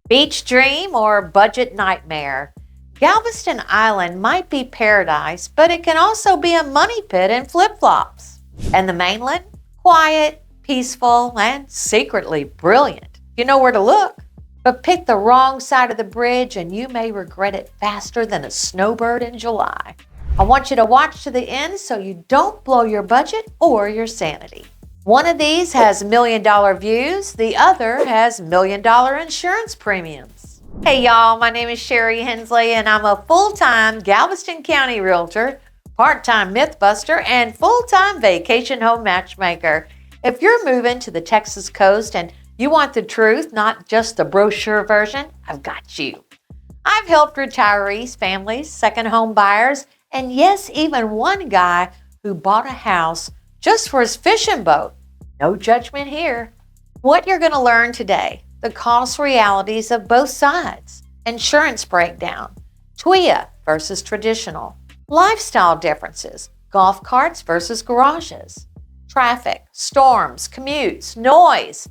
Beach dream or budget nightmare? Galveston Island might be paradise, but it can also be a money pit and flip-flops. And the mainland? Quiet, peaceful, and secretly brilliant. You know where to look. But pick the wrong side of the bridge and you may regret it faster than a snowbird in July. I want you to watch to the end so you don't blow your budget or your sanity. One of these has million-dollar views, the other has million-dollar insurance premiums. Hey y'all, my name is Sheri Hensley and I'm a full-time Galveston County Realtor, part-time Mythbuster, and full-time vacation home matchmaker. If you're moving to the Texas coast and you want the truth, not just the brochure version, I've got you. I've helped retirees, families, second home buyers, and yes, even one guy who bought a house just for his fishing boat. No judgment here. What you're going to learn today: the cost realities of both sides, insurance breakdown, TWIA versus traditional, lifestyle differences, golf carts versus garages, traffic, storms, commutes, noise,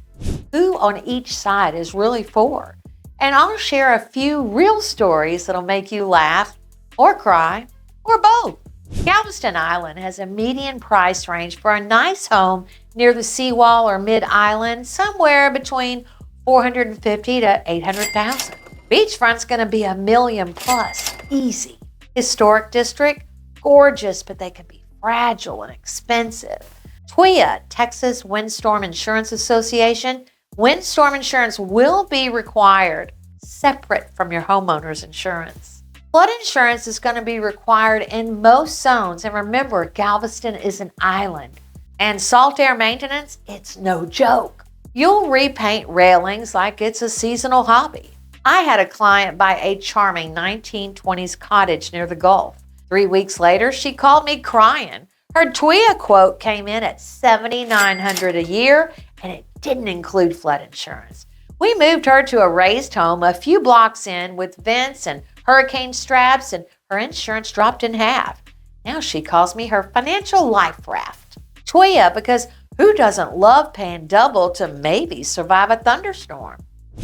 who on each side is really for. And I'll share a few real stories that'll make you laugh or cry or both. Galveston Island has a median price range for a nice home near the seawall or mid-island, somewhere between $450,000 to $800,000. Beachfront's going to be $1 million plus, easy. Historic district, gorgeous, but they can be fragile and expensive. TWIA, Texas Windstorm Insurance Association, windstorm insurance will be required separate from your homeowner's insurance. Flood insurance is going to be required in most zones, and remember, Galveston is an island. And salt air maintenance, it's no joke. You'll repaint railings like it's a seasonal hobby. I had a client buy a charming 1920s cottage near the Gulf. 3 weeks later, she called me crying. Her TWIA quote came in at $7,900 a year, and it didn't include flood insurance. We moved her to a raised home a few blocks in with vents and hurricane straps, and her insurance dropped in half. Now she calls me her financial life raft. TWIA, because who doesn't love paying double to maybe survive a thunderstorm?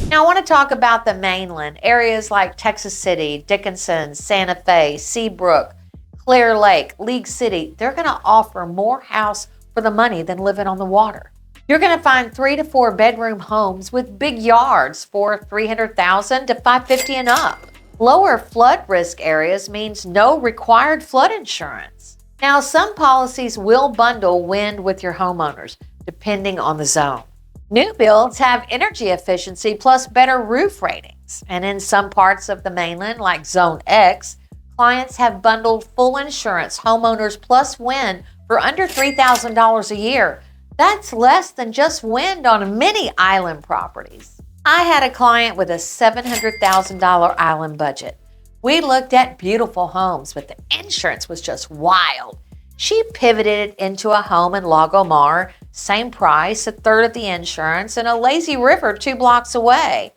Now I want to talk about the mainland, areas like Texas City, Dickinson, Santa Fe, Seabrook, Clear Lake, League City. They're going to offer more house for the money than living on the water. You're going to find 3 to 4 bedroom homes with big yards for $300,000 to $550,000 and up. Lower flood risk areas means no required flood insurance. Now, some policies will bundle wind with your homeowners, depending on the zone. New builds have energy efficiency plus better roof ratings. And in some parts of the mainland, like Zone X, clients have bundled full insurance, homeowners plus wind for under $3,000 a year. That's less than just wind on many island properties. I had a client with a $700,000 island budget. We looked at beautiful homes, but the insurance was just wild. She pivoted it into a home in Lago Mar, same price, a third of the insurance, and a lazy river 2 blocks away.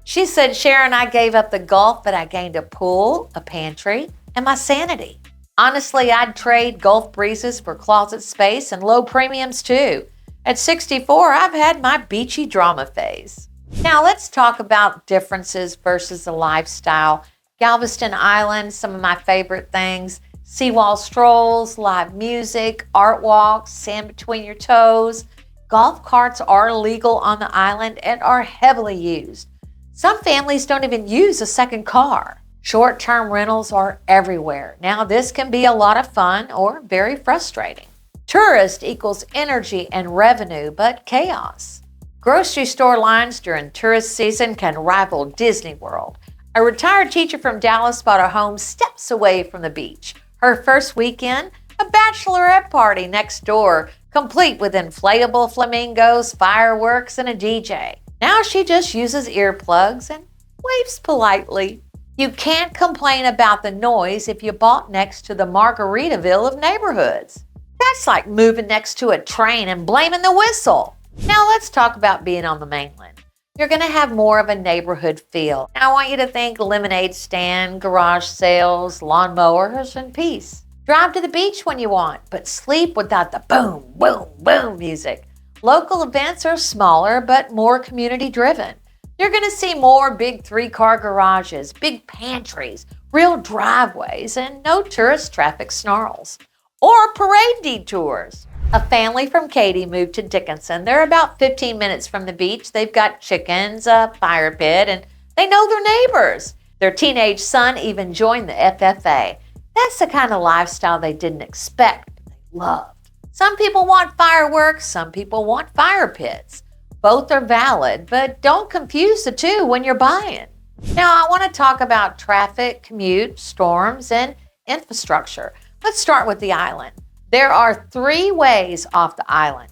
She said, Sharon, I gave up the Gulf, but I gained a pool, a pantry, and my sanity. Honestly, I'd trade Gulf breezes for closet space and low premiums too. At 64, I've had my beachy drama phase. Now let's talk about differences versus the lifestyle. Galveston Island, some of my favorite things: seawall strolls, live music, art walks, sand between your toes. Golf carts are legal on the island and are heavily used. Some families don't even use a second car. Short-term rentals are everywhere. Now this can be a lot of fun or very frustrating. Tourist equals energy and revenue, but chaos. Grocery store lines during tourist season can rival Disney World. A retired teacher from Dallas bought a home steps away from the beach. Her first weekend, a Bachelorette party next door, complete with inflatable flamingos, fireworks, and a DJ. Now she just uses earplugs and waves politely. You can't complain about the noise if you bought next to the Margaritaville of neighborhoods. That's like moving next to a train and blaming the whistle. Now let's talk about being on the mainland. You're going to have more of a neighborhood feel. Now I want you to think lemonade stand, garage sales, lawnmowers, and peace. Drive to the beach when you want, but sleep without the boom, boom, boom music. Local events are smaller but more community driven. You're going to see more big 3-car garages, big pantries, real driveways, and no tourist traffic snarls. Or parade detours. A family from Katy moved to Dickinson. They're about 15 minutes from the beach. They've got chickens, a fire pit, and they know their neighbors. Their teenage son even joined the FFA. That's the kind of lifestyle they didn't expect, but they loved. Some people want fireworks, some people want fire pits. Both are valid, but don't confuse the two when you're buying. Now, I want to talk about traffic, commute, storms, and infrastructure. Let's start with the island. There are 3 ways off the island: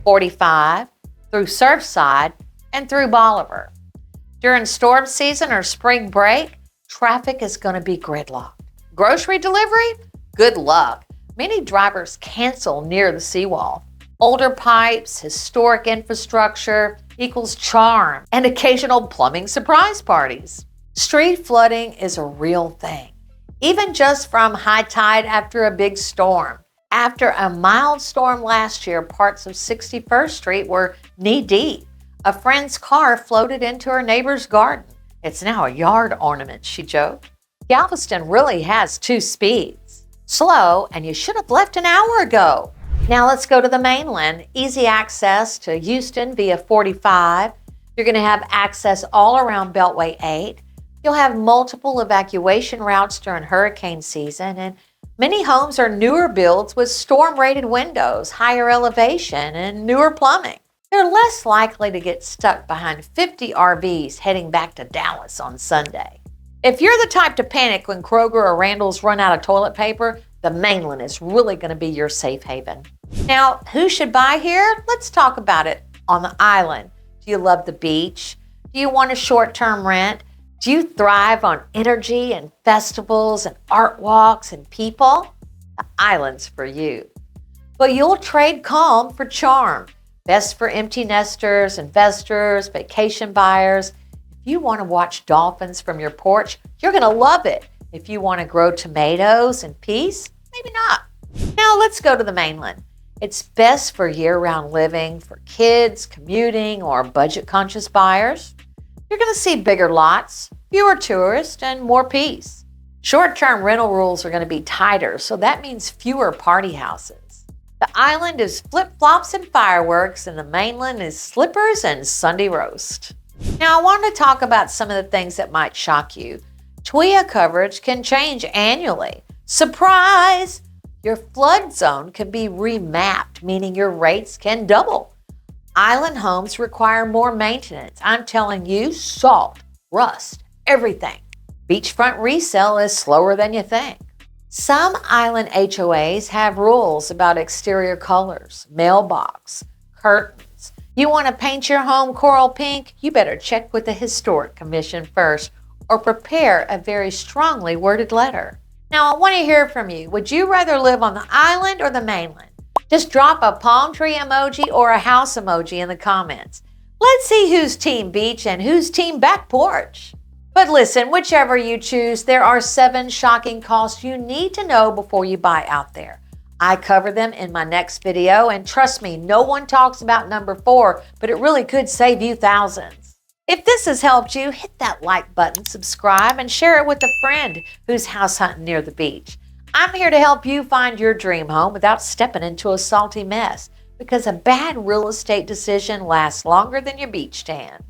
45, through Surfside, and through Bolivar. During storm season or spring break, traffic is going to be gridlocked. Grocery delivery? Good luck. Many drivers cancel near the seawall. Older pipes, historic infrastructure equals charm and occasional plumbing surprise parties. Street flooding is a real thing, even just from high tide after a big storm. After a mild storm last year, parts of 61st Street were knee-deep. A friend's car floated into her neighbor's garden. It's now a yard ornament, she joked. Galveston really has 2 speeds. Slow, and you should have left an hour ago. Now let's go to the mainland. Easy access to Houston via 45. You're going to have access all around Beltway 8. You'll have multiple evacuation routes during hurricane season, and many homes are newer builds with storm-rated windows, higher elevation, and newer plumbing. They're less likely to get stuck behind 50 RVs heading back to Dallas on Sunday. If you're the type to panic when Kroger or Randall's run out of toilet paper, the mainland is really going to be your safe haven. Now, who should buy here? Let's talk about it. On the island, do you love the beach? Do you want a short-term rent? Do you thrive on energy and festivals and art walks and people? The island's for you. But you'll trade calm for charm. Best for empty nesters, investors, vacation buyers. If you want to watch dolphins from your porch, you're going to love it. If you want to grow tomatoes in peace, maybe not. Now let's go to the mainland. It's best for year-round living, for kids, commuting, or budget-conscious buyers. You're going to see bigger lots, fewer tourists, and more peace. Short-term rental rules are going to be tighter, so that means fewer party houses. The island is flip-flops and fireworks, and the mainland is slippers and Sunday roast. Now, I want to talk about some of the things that might shock you. TWIA coverage can change annually. Surprise! Your flood zone can be remapped, meaning your rates can double. Island homes require more maintenance. I'm telling you, salt, rust, everything. Beachfront resale is slower than you think. Some island HOAs have rules about exterior colors, mailbox, curtains. You want to paint your home coral pink? You better check with the Historic Commission first or prepare a very strongly worded letter. Now, I want to hear from you. Would you rather live on the island or the mainland? Just drop a palm tree emoji or a house emoji in the comments. Let's see who's team beach and who's team back porch. But listen, whichever you choose, there are 7 shocking costs you need to know before you buy out there. I cover them in my next video, and trust me, no one talks about number 4, but it really could save you thousands. If this has helped you, hit that like button, subscribe, and share it with a friend who's house hunting near the beach. I'm here to help you find your dream home without stepping into a salty mess, because a bad real estate decision lasts longer than your beach tan.